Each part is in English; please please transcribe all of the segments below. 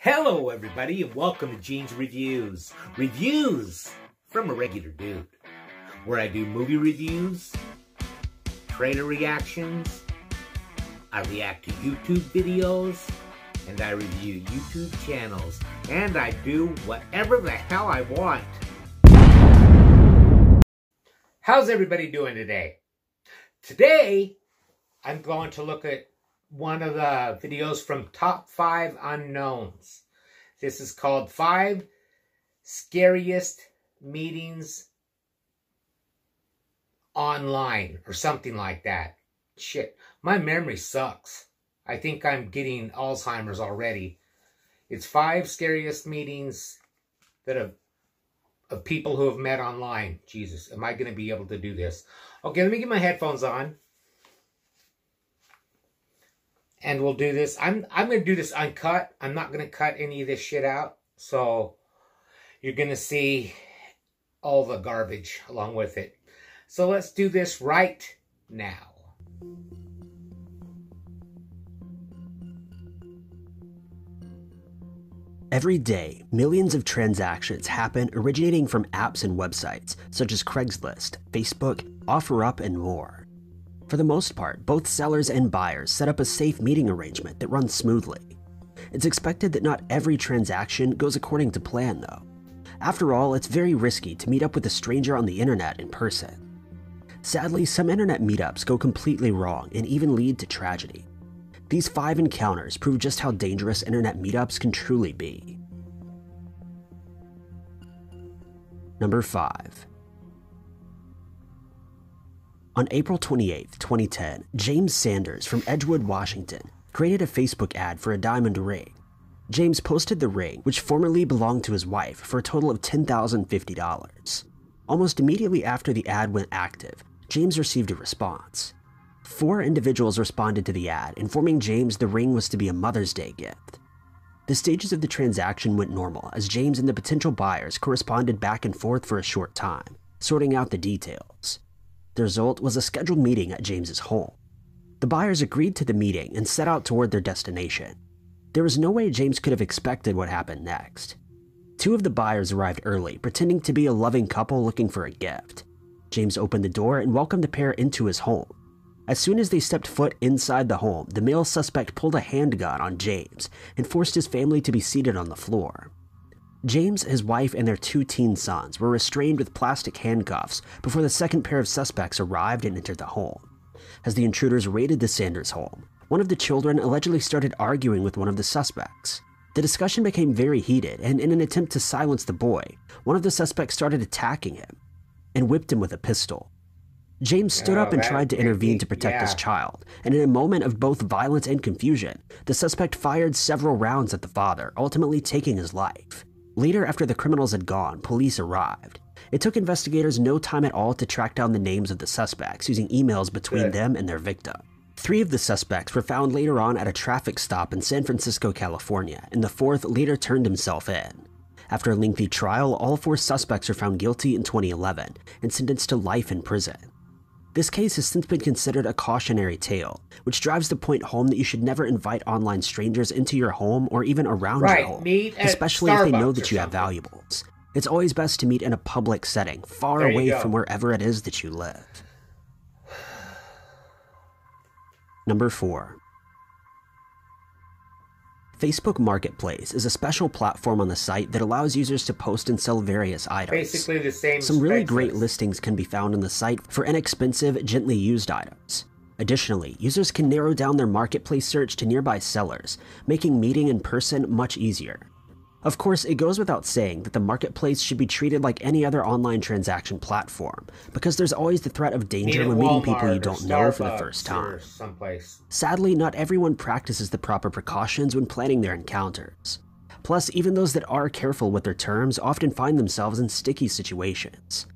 Hello everybody and welcome to Gene's Reviews. Reviews from a regular dude, where I do movie reviews, trailer reactions, I react to YouTube videos, and I review YouTube channels, and I do whatever the hell I want. How's everybody doing today? Today, I'm going to look at one of the videos from Top 5 Unknowns. This is called 5 Scariest Meetings Online, or something like that. Shit, my memory sucks. I think I'm getting Alzheimer's already. It's 5 scariest meetings that of people who have met online. Jesus, am I going to be able to do this? Okay, let me get my headphones on. And we'll do this. I'm going to do this uncut. I'm not going to cut any of this shit out. So you're going to see all the garbage along with it. So let's do this right now. Every day, millions of transactions happen originating from apps and websites such as Craigslist, Facebook, OfferUp, and more. For the most part, both sellers and buyers set up a safe meeting arrangement that runs smoothly. It's expected that not every transaction goes according to plan, though. After all, it's very risky to meet up with a stranger on the internet in person. Sadly, some internet meetups go completely wrong and even lead to tragedy. These 5 encounters prove just how dangerous internet meetups can truly be. Number 5. On April 28, 2010, James Sanders from Edgewood, Washington, created a Facebook ad for a diamond ring. James posted the ring, which formerly belonged to his wife, for a total of $10,050. Almost immediately after the ad went active, James received a response. 4 individuals responded to the ad, informing James the ring was to be a Mother's Day gift. The stages of the transaction went normal as James and the potential buyers corresponded back and forth for a short time, sorting out the details. The result was a scheduled meeting at James's home. The buyers agreed to the meeting and set out toward their destination. There was no way James could have expected what happened next. 2 of the buyers arrived early, pretending to be a loving couple looking for a gift. James opened the door and welcomed the pair into his home. As soon as they stepped foot inside the home, the male suspect pulled a handgun on James and forced his family to be seated on the floor. James, his wife, and their 2 teen sons were restrained with plastic handcuffs before the second pair of suspects arrived and entered the home. As the intruders raided the Sanders home, one of the children allegedly started arguing with one of the suspects. The discussion became very heated, and in an attempt to silence the boy, one of the suspects started attacking him and whipped him with a pistol. James stood up and tried to intervene to protect his child, and in a moment of both violence and confusion, the suspect fired several rounds at the father, ultimately taking his life. Later, after the criminals had gone, police arrived. It took investigators no time at all to track down the names of the suspects, using emails between them and their victim. 3 of the suspects were found later on at a traffic stop in San Francisco, California, and the 4th later turned himself in. After a lengthy trial, all 4 suspects were found guilty in 2011 and sentenced to life in prison. This case has since been considered a cautionary tale, which drives the point home that you should never invite online strangers into your home or even around your home, especially if they know that you have valuables. It's always best to meet in a public setting, far away from wherever it is that you live. Number 4. Facebook Marketplace is a special platform on the site that allows users to post and sell various items. Basically the same. Some really great listings can be found on the site for inexpensive, gently used items. Additionally, users can narrow down their marketplace search to nearby sellers, making meeting in person much easier. Of course, it goes without saying that the marketplace should be treated like any other online transaction platform, because there's always the threat of danger when meeting people you don't know for the first time. Sadly, not everyone practices the proper precautions when planning their encounters. Plus, even those that are careful with their terms often find themselves in sticky situations.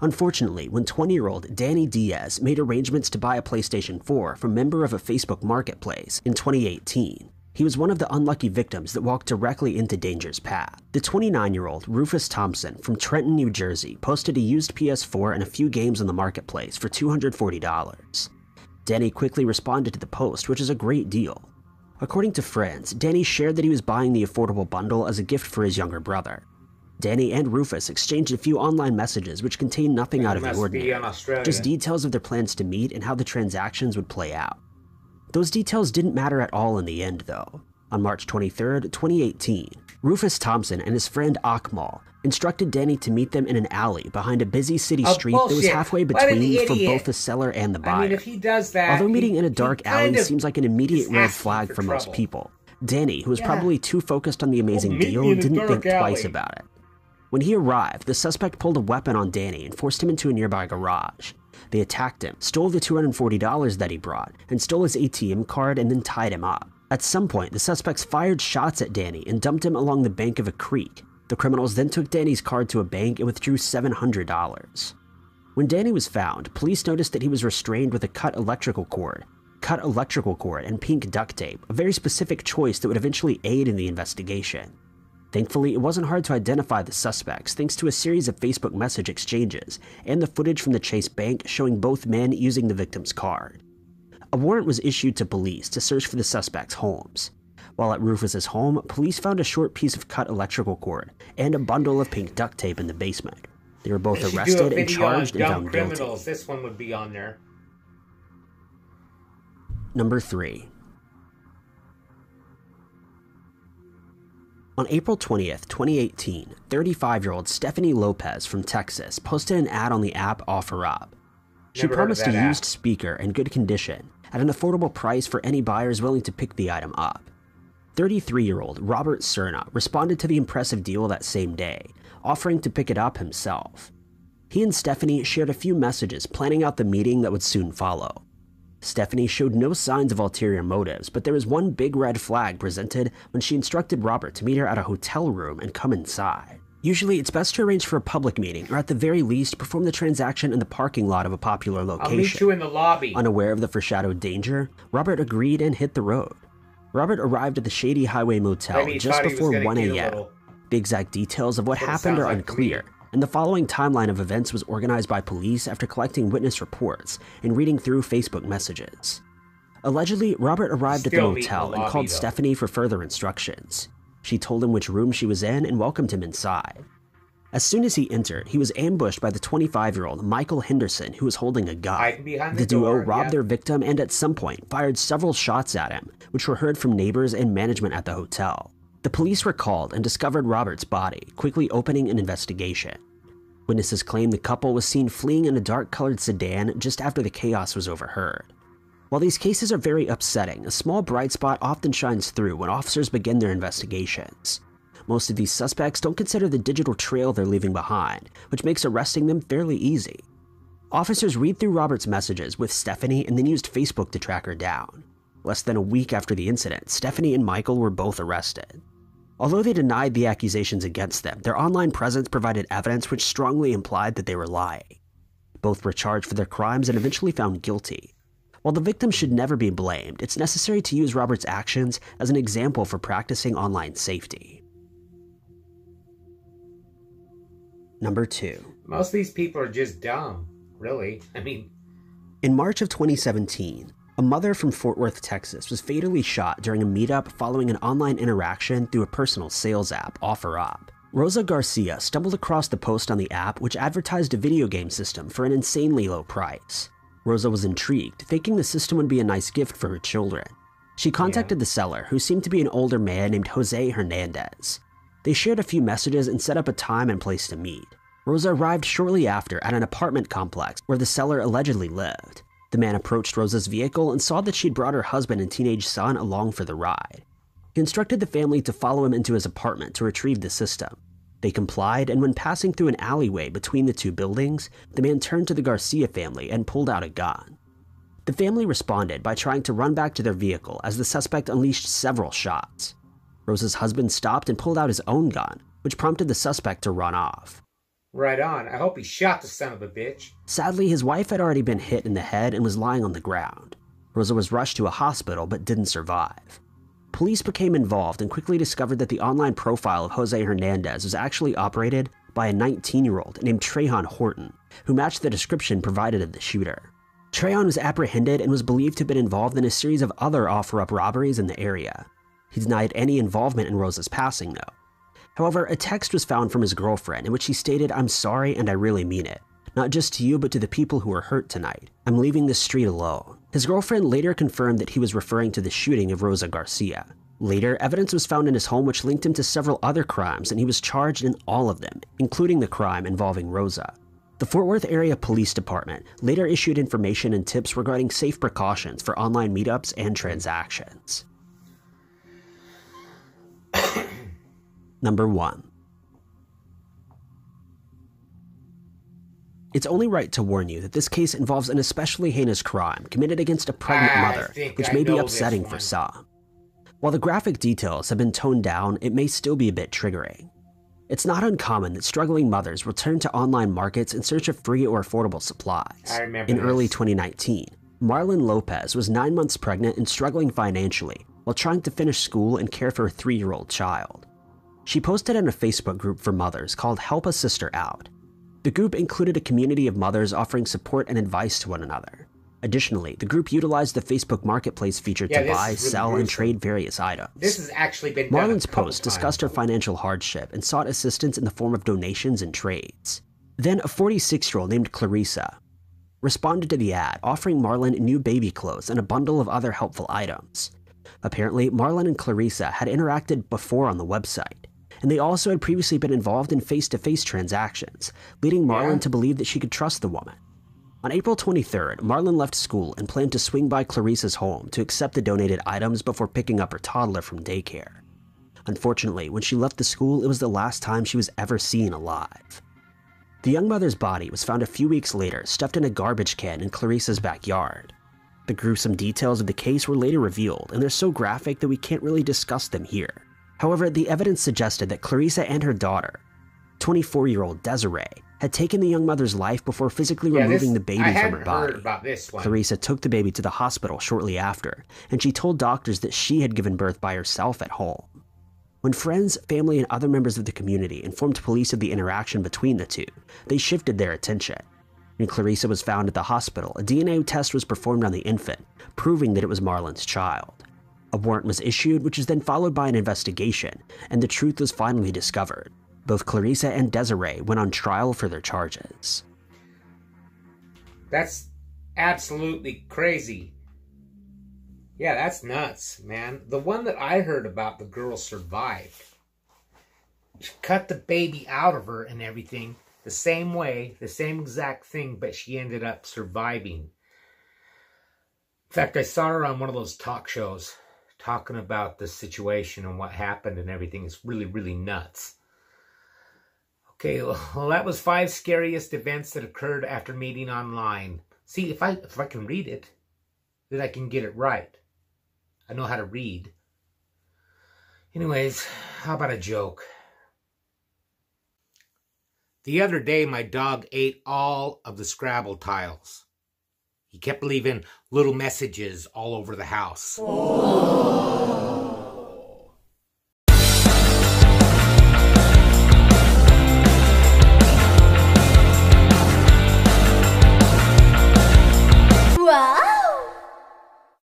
Unfortunately, when 20-year-old Danny Diaz made arrangements to buy a PlayStation 4 from a member of a Facebook marketplace in 2018, he was one of the unlucky victims that walked directly into danger's path. The 29-year-old Rufus Thompson from Trenton, New Jersey posted a used PS4 and a few games on the marketplace for $240. Danny quickly responded to the post, which is a great deal. According to friends, Danny shared that he was buying the affordable bundle as a gift for his younger brother. Danny and Rufus exchanged a few online messages which contained nothing out of the ordinary, just details of their plans to meet and how the transactions would play out. Those details didn't matter at all in the end, though. On March 23, 2018, Rufus Thompson and his friend Akmal instructed Danny to meet them in an alley behind a busy city street that was halfway between for both the seller and the buyer. I mean, if he does that, although meeting in a dark alley seems like an immediate red flag for most people, Danny, who was probably too focused on the amazing deal, didn't think twice about it. When he arrived, the suspect pulled a weapon on Danny and forced him into a nearby garage. They attacked him, stole the $240 that he brought, and stole his ATM card and then tied him up. At some point, the suspects fired shots at Danny and dumped him along the bank of a creek. The criminals then took Danny's card to a bank and withdrew $700. When Danny was found, police noticed that he was restrained with a cut electrical cord, and pink duct tape, a very specific choice that would eventually aid in the investigation. Thankfully, it wasn't hard to identify the suspects thanks to a series of Facebook message exchanges and the footage from the Chase Bank showing both men using the victim's card. A warrant was issued to police to search for the suspects' homes. While at Rufus's home, police found a short piece of cut electrical cord and a bundle of pink duct tape in the basement. They were both arrested and charged and found guilty. This one would be on there. Number 3. On April 20th, 2018, 35-year-old Stephanie Lopez from Texas posted an ad on the app OfferUp. She promised a used speaker in good condition at an affordable price for any buyers willing to pick the item up. 33-year-old Robert Cerna responded to the impressive deal that same day, offering to pick it up himself. He and Stephanie shared a few messages planning out the meeting that would soon follow. Stephanie showed no signs of ulterior motives, but there was one big red flag presented when she instructed Robert to meet her at a hotel room and come inside. Usually, it's best to arrange for a public meeting, or at the very least, perform the transaction in the parking lot of a popular location. I'll meet you in the lobby. Unaware of the foreshadowed danger, Robert agreed and hit the road. Robert arrived at the Shady Highway Motel just before 1 a.m. The exact details of what happened are unclear, and the following timeline of events was organized by police after collecting witness reports and reading through Facebook messages. Allegedly, Robert arrived at the motel and called Stephanie for further instructions. She told him which room she was in and welcomed him inside. As soon as he entered, he was ambushed by the 25-year-old Michael Henderson, who was holding a gun. The duo robbed their victim and at some point fired several shots at him, which were heard from neighbors and management at the hotel. The police were called and discovered Robert's body, quickly opening an investigation. Witnesses claim the couple was seen fleeing in a dark-colored sedan just after the chaos was overheard. While these cases are very upsetting, a small bright spot often shines through when officers begin their investigations. Most of these suspects don't consider the digital trail they're leaving behind, which makes arresting them fairly easy. Officers read through Robert's messages with Stephanie and then used Facebook to track her down. Less than a week after the incident, Stephanie and Michael were both arrested. Although they denied the accusations against them, their online presence provided evidence which strongly implied that they were lying. Both were charged for their crimes and eventually found guilty. While the victim should never be blamed, it's necessary to use Robert's actions as an example for practicing online safety. Number 2. Most of these people are just dumb, really. In March of 2017, a mother from Fort Worth, Texas was fatally shot during a meetup following an online interaction through a personal sales app, OfferUp. Rosa Garcia stumbled across the post on the app which advertised a video game system for an insanely low price. Rosa was intrigued, thinking the system would be a nice gift for her children. She contacted the seller, who seemed to be an older man named Jose Hernandez. They shared a few messages and set up a time and place to meet. Rosa arrived shortly after at an apartment complex where the seller allegedly lived. The man approached Rosa's vehicle and saw that she'd brought her husband and teenage son along for the ride. He instructed the family to follow him into his apartment to retrieve the system. They complied, and when passing through an alleyway between the two buildings, the man turned to the Garcia family and pulled out a gun. The family responded by trying to run back to their vehicle as the suspect unleashed several shots. Rosa's husband stopped and pulled out his own gun, which prompted the suspect to run off. Right on. I hope he shot the son of a bitch. Sadly, his wife had already been hit in the head and was lying on the ground. Rosa was rushed to a hospital but didn't survive. Police became involved and quickly discovered that the online profile of Jose Hernandez was actually operated by a 19-year-old named Trehan Horton, who matched the description provided of the shooter. Treyon was apprehended and was believed to have been involved in a series of other OfferUp robberies in the area. He denied any involvement in Rosa's passing, though. However, a text was found from his girlfriend in which he stated, "I'm sorry and I really mean it. Not just to you, but to the people who were hurt tonight. I'm leaving this street alone." His girlfriend later confirmed that he was referring to the shooting of Rosa Garcia. Later, evidence was found in his home which linked him to several other crimes, and he was charged in all of them, including the crime involving Rosa. The Fort Worth Area Police Department later issued information and tips regarding safe precautions for online meetups and transactions. Number 1. It's only right to warn you that this case involves an especially heinous crime committed against a pregnant mother, which may be upsetting for some. While the graphic details have been toned down, it may still be a bit triggering. It's not uncommon that struggling mothers return to online markets in search of free or affordable supplies. In early 2019, Marlon Lopez was 9 months pregnant and struggling financially while trying to finish school and care for a 3-year-old child. She posted in a Facebook group for mothers called Help a Sister Out. The group included a community of mothers offering support and advice to one another. Additionally, the group utilized the Facebook Marketplace feature to buy, really sell, and trade various items. This has actually been Marlon's post discussed her financial hardship and sought assistance in the form of donations and trades. Then a 46-year-old named Clarissa responded to the ad, offering Marlon new baby clothes and a bundle of other helpful items. Apparently, Marlon and Clarissa had interacted before on the website, and they also had previously been involved in face-to-face transactions, leading Marlon to believe that she could trust the woman. On April 23rd, Marlon left school and planned to swing by Clarissa's home to accept the donated items before picking up her toddler from daycare. Unfortunately, when she left the school, it was the last time she was ever seen alive. The young mother's body was found a few weeks later, stuffed in a garbage can in Clarissa's backyard. The gruesome details of the case were later revealed, and they're so graphic that we can't really discuss them here. However, the evidence suggested that Clarissa and her daughter, 24-year-old Desiree, had taken the young mother's life before physically removing the baby from her body. Clarissa took the baby to the hospital shortly after, and she told doctors that she had given birth by herself at home. When friends, family, and other members of the community informed police of the interaction between the two, they shifted their attention. When Clarissa was found at the hospital, a DNA test was performed on the infant, proving that it was Marlon's child. A warrant was issued, which was then followed by an investigation, and the truth was finally discovered. Both Clarissa and Desiree went on trial for their charges. That's absolutely crazy. Yeah, that's nuts, man. The one that I heard about, the girl survived. She cut the baby out of her and everything the same way, the same exact thing, but she ended up surviving. In fact, I saw her on one of those talk shows talking about the situation and what happened and everything. It's really, really nuts. Okay, well, that was 5 scariest events that occurred after meeting online. See, if I can read it, then I can get it right. I know how to read. Anyways, how about a joke? The other day, my dog ate all of the Scrabble tiles. He kept leaving little messages all over the house. Oh.